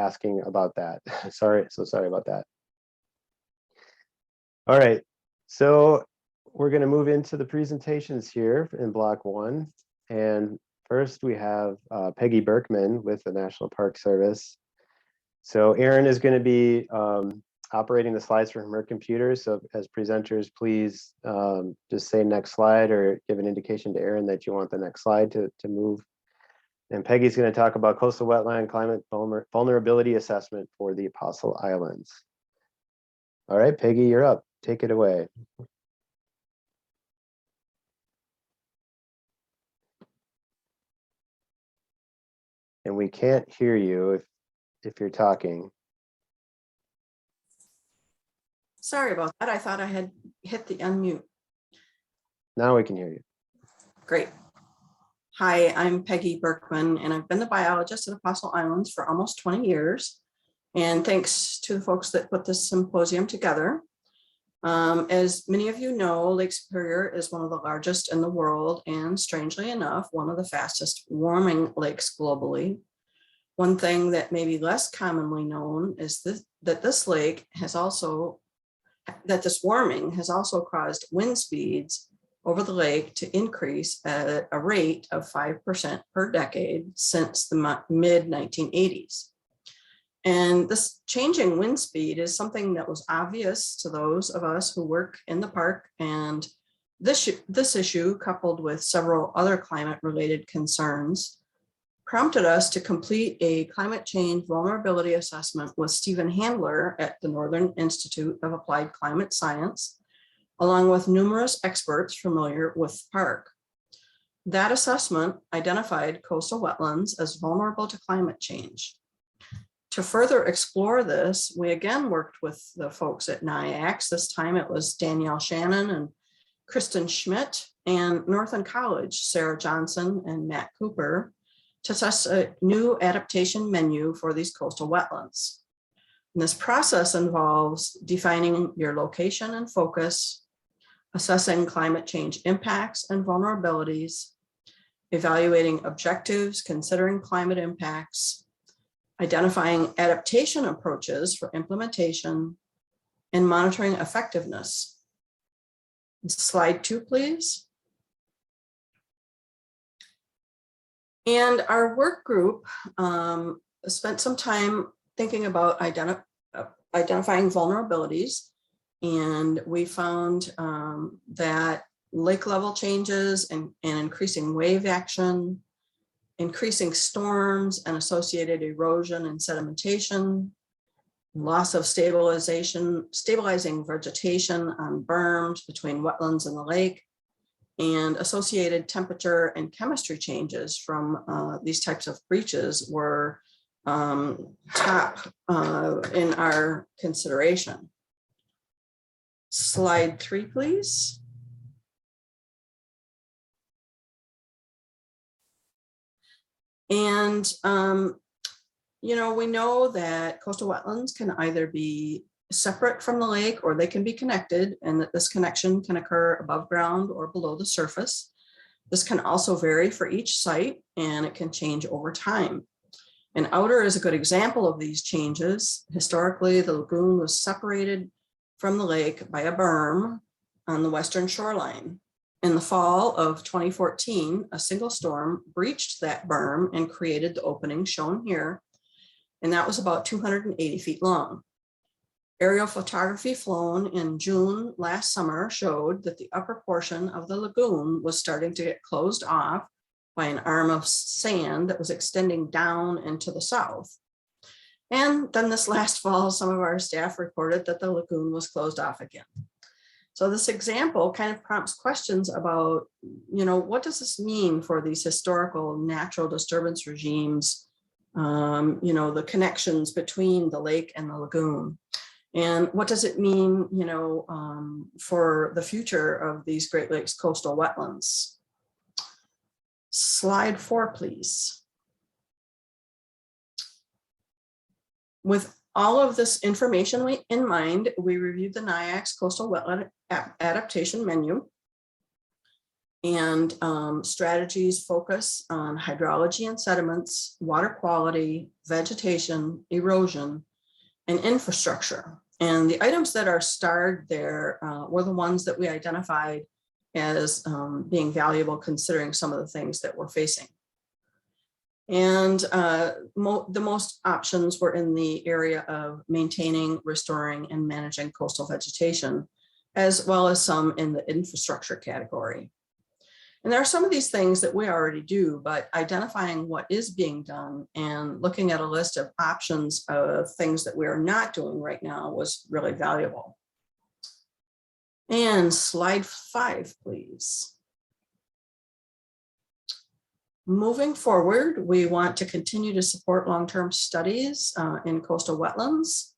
asking about that. Sorry about that. All right, so we're going to move into the presentations here in block 1. And first we have Peggy Burkman with the National Park Service. So Erin is going to be operating the slides from her computer. So as presenters, please just say next slide or give an indication to Erin that you want the next slide to move. And Peggy's going to talk about coastal wetland climate vulnerability assessment for the Apostle Islands. All right, Peggy, you're up. Take it away. And we can't hear you if you're talking. Sorry about that. I thought I had hit the unmute. Now we can hear you. Great. Hi, I'm Peggy Burkman, and I've been the biologist at Apostle Islands for almost 20 years. And thanks to the folks that put this symposium together. As many of you know, Lake Superior is one of the largest in the world, and strangely enough, one of the fastest warming lakes globally. One thing that may be less commonly known is that this warming has also caused wind speeds over the lake to increase at a rate of 5% per decade since the mid-1980s. And this changing wind speed is something that was obvious to those of us who work in the park. And this issue, coupled with several other climate-related concerns, prompted us to complete a climate change vulnerability assessment with Stephen Handler at the Northern Institute of Applied Climate Science, along with numerous experts familiar with the park. That assessment identified coastal wetlands as vulnerable to climate change. To further explore this, we again worked with the folks at NIAX. This time it was Danielle Shannon and Kristen Schmidt, and Northern College, Sarah Johnson and Matt Cooper, to test a new adaptation menu for these coastal wetlands. And this process involves defining your location and focus, assessing climate change impacts and vulnerabilities, evaluating objectives considering climate impacts, identifying adaptation approaches for implementation, and monitoring effectiveness. Slide 2, please. And our work group spent some time thinking about identifying vulnerabilities, and we found that lake level changes and increasing wave action, increasing storms and associated erosion and sedimentation, loss of stabilizing vegetation on berms between wetlands and the lake, and associated temperature and chemistry changes from these types of breaches were top in our consideration. Slide 3, please. And, you know, we know that coastal wetlands can either be separate from the lake or they can be connected, and that this connection can occur above ground or below the surface. This can also vary for each site, and it can change over time. And Outer is a good example of these changes. Historically, the lagoon was separated from the lake by a berm on the western shoreline. In the fall of 2014, a single storm breached that berm and created the opening shown here, and that was about 280 feet long. Aerial photography flown in June last summer showed that the upper portion of the lagoon was starting to get closed off by an arm of sand that was extending down into the south. And then this last fall, some of our staff reported that the lagoon was closed off again. So this example kind of prompts questions about, you know, what does this mean for these historical natural disturbance regimes, you know, the connections between the lake and the lagoon? And what does it mean, you know, for the future of these Great Lakes coastal wetlands? Slide 4, please. With all of this information in mind, we reviewed the NIAX Coastal Wetland Adaptation Menu. And strategies focus on hydrology and sediments, water quality, vegetation, erosion, and infrastructure. And the items that are starred there were the ones that we identified as being valuable considering some of the things that we're facing. And the most options were in the area of maintaining, restoring, and managing coastal vegetation, as well as some in the infrastructure category. And there are some of these things that we already do, but identifying what is being done and looking at a list of options of things that we are not doing right now was really valuable. And slide 5, please. Moving forward, we want to continue to support long-term studies in coastal wetlands.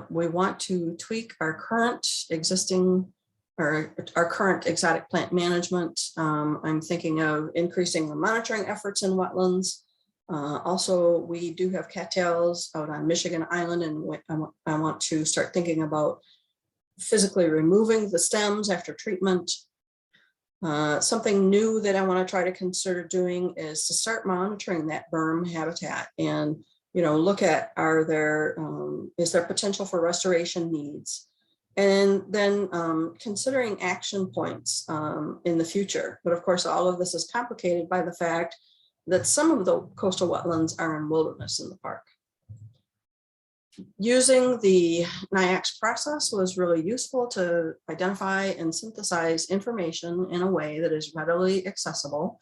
We want to tweak our current existing or our current exotic plant management. I'm thinking of increasing the monitoring efforts in wetlands. Also, we do have cattails out on Michigan Island, and I want to start thinking about physically removing the stems after treatment. Something new that I want to try to consider doing is to start monitoring that berm habitat and, you know, look at, is there potential for restoration needs? And then considering action points in the future. But of course, all of this is complicated by the fact that some of the coastal wetlands are in wilderness in the park. Using the NIAX process was really useful to identify and synthesize information in a way that is readily accessible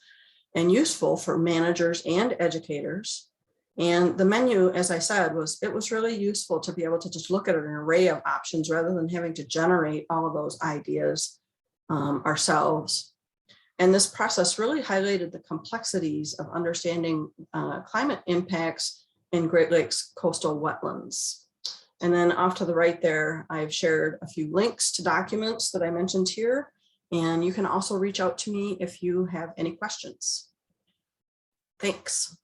and useful for managers and educators. And the menu, as I said, it was really useful to be able to just look at an array of options rather than having to generate all of those ideas ourselves. And this process really highlighted the complexities of understanding climate impacts in Great Lakes coastal wetlands. And then off to the right there, I've shared a few links to documents that I mentioned here. And you can also reach out to me if you have any questions. Thanks.